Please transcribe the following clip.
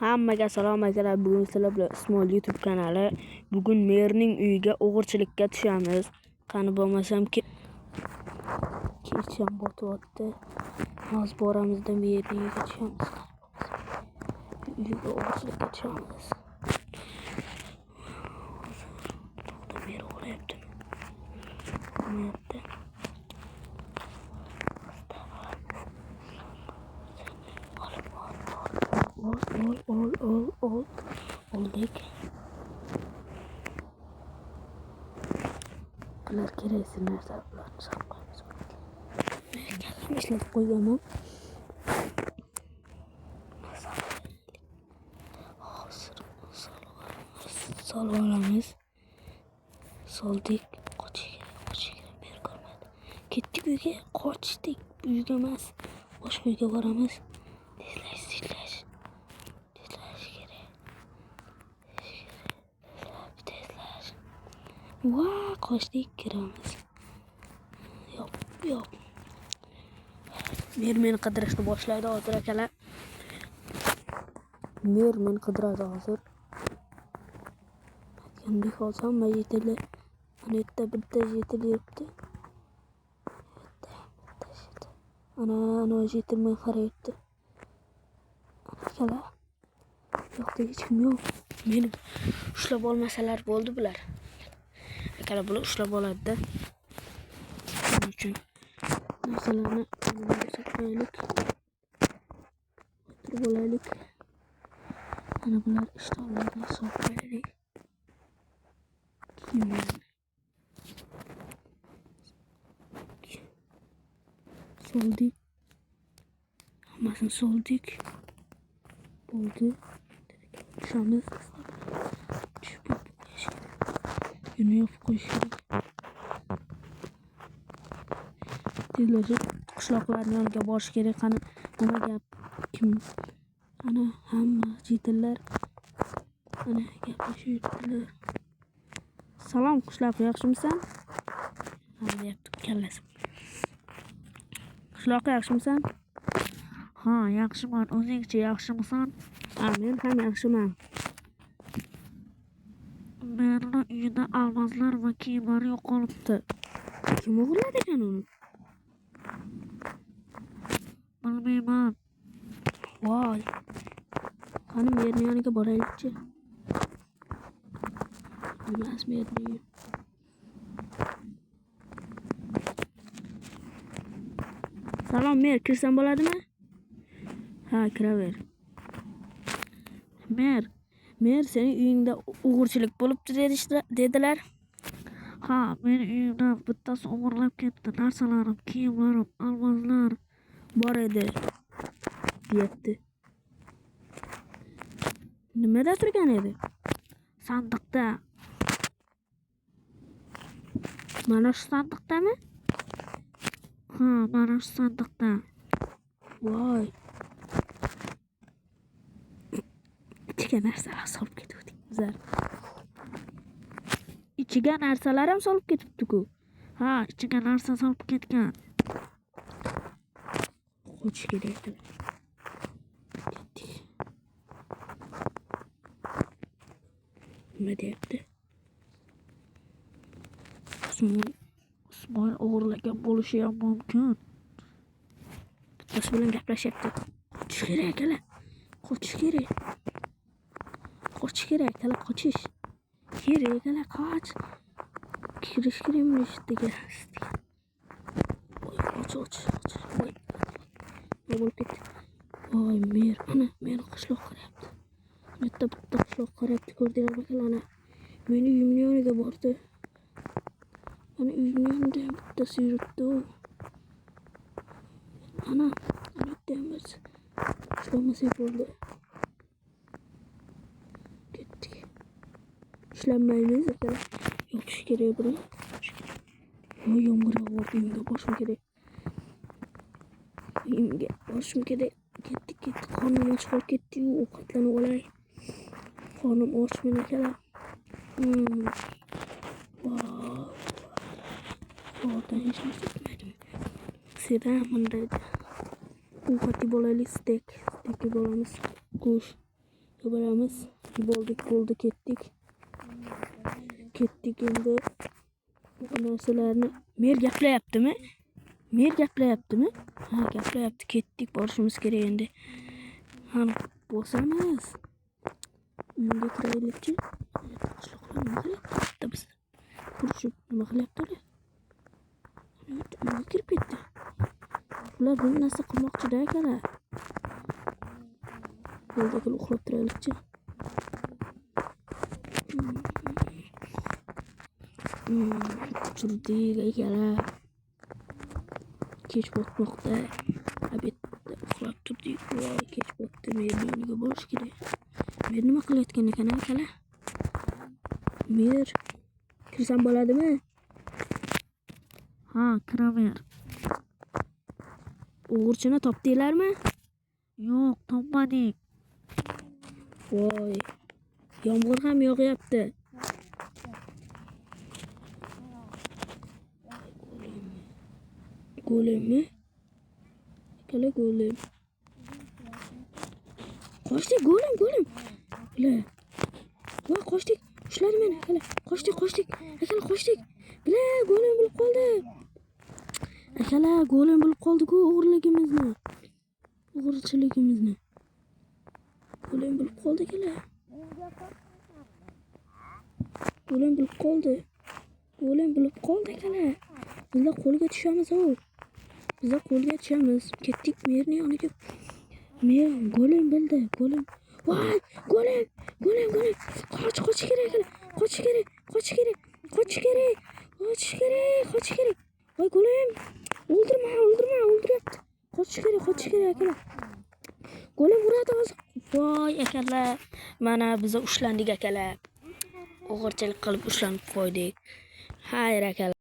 Hammaga salom akalar. Bugun sizlar bilan Ismoil YouTube kanali. Bugun merning uyiga o'g'irchilikka tushamiz. Qani bo'lmasam kecham botyapti. Hozir boramizda merning uyiga tushamiz. Uyiga o'g'irchilikka tushamiz. Mer o'g'irlayaptimi? O'g'irlayapti. Oldik. Bular keraksiz narsalarni solib qo'yamiz. Men ishlatib qo'yganman. Hozir solib olamiz. Soldik. Qochishga mer ko'rmadi. Ketdik uyga, qochdik. Uyga emas, boshqa uyga boramiz. Tezlash kerak. Tezlash. Qochdik, kiramiz. Yo'q. Mer meni qidirishni boshlaydi hozir akalar. Mer meni qidiradi hozir. Aytgandek hozir hamma yetillar. Ana yerda bitta yetil yuribdi. Ana yetil men qarayapti. Akalar. Yo'qda hech kim yo'q. Meni ushlab olmasalar bo'ldi bular. Akalar bular ushlab oladi-da. Shuning uchun narsalarni saqlaylik. O'tirib olaylik. Ana bular ishtonlarni solib qo'yaylik. Soldik. Hammasini soldik. Bo'ldi. Tushamiz. Yine yopib qo'yish kerak. Tezlashib qishloqlarning yoniga borish kerak. Qani nima gap? Kim? Ana hamma yetillar. Ana gaplashyaptilar. Salom qishloq, yaxshimisan? Ha, deyapti kallasi. Qishloq, yaxshimisan? Ha, yaxshiman. O'zingchi yaxshimisan? Ha, men ham yaxshiman. Merning uyida almozlar va kiyimlar yo'qolibdi. Kim o'g'irladi ekan uni? Bilmayman. Voy. Qani merning yoniga boraylikchi. Emas merning. Salom mer, kirsam bo'ladimi? Ha, kiraver. Mer sening uyingda o'g'irchilik bo'libdi dedilar. Ha, mening uyimda bittasi o'g'irlab ketdi. Narsalarim, kiyimlarim, almozlar bor edi, deyapti. Nimada turgan edi? Sandiqda. Mana shu sandiqdami? Ha, mana shu sandiqda. Voy. Ichiga narsalar solib ketibdi bizlar. Ichiga narsalar ham solib ketibdi-ku. Ha, ichiga narsa solib ketgan. Qochish kerak edi. Ketdik. Nima deyapti? Ismoil o'g'irlagan bo'lishi ham mumkin. Bittasi bilan gaplashyapti. Qochish kerak akalar. Qochish kerak akalar, qochish. Kerak akalar, qoch. Kirish kerak bu ishga. Qoch. Voy. Nima bo'lib ketdi? Voy, mer. Ana, meni qishloq qarayapti. Bitta qishloq qarayapti, ko'rdinglarmi akalar? Ana meni uyimning yoniga bordi. Ana uyimning yonida ham bittasi yuribdi. Ana yerda ham biz ishlamasak bo'ldi. Ketdik. Ishlanmaymiz akalar. Yotish kerak buni. Voy, yomg'ir yog'yapti. Uyimga borishim kerak. Ketdik. Qornim och qolib ketdi-yu, ovqatlanib olay. Qornim och meni akalar. Oradan hech narsa tutmaydimi? Sedan bunday ovqat yeb olaylik. Stek yeb olamiz. Go'sht. boramiz. Bo'ldi ketdik. Endi bu narsalarni mer gaplayaptimi? Ha, gaplayapti. Ketdik, borishimiz kerak endi. Ham bosamiz. Uyga kiraylikchi. Qishloqlar nima qilyapti biz? Ko'rishib nima qilyaptilar? Uyga kirib ketdi. Ular bir narsa qilmoqchi-da akalar. Yo'lda uxlab turaylikchi. Turdik akalar. Kech botmoqda. Obedda uxlab turdik. Voy, kech botdi. Mer yoniga borish kerak. Mer nima qilayotgan ekan akalar? Mer kirsam bo'ladimi? Ha, kiraver. O'g'irchini topdinglarmi? Yo'q, topmadik. Voy, yomg'ir ham yog'yapti. Golemmi? Kala golem. Qochdik, golem. Bila. Voy, qochdik. Ushladi meni. Kala, qochdik. Akala, qochdik. Bila, golem bo'lib qoldi. Akala, golem bo'lib qoldi-ku o'g'irchiligimizni. Golem bo'lib qoldi akala. Golem bo'lib qoldi akala. Bizlar qo'lga tushamiz. Ketdik merning yoniga. Mer golem bildi. Voy, golem. Qoch kerak akala. Qoch kerak. Voy, golem. O'ldiryapti. Qochish kerak akala. Golem uradi hozir. Voy akalar, mana biz ushlandik akalar. O'g'irchilik qilib ushlanib qo'ydik. Xayr akalar.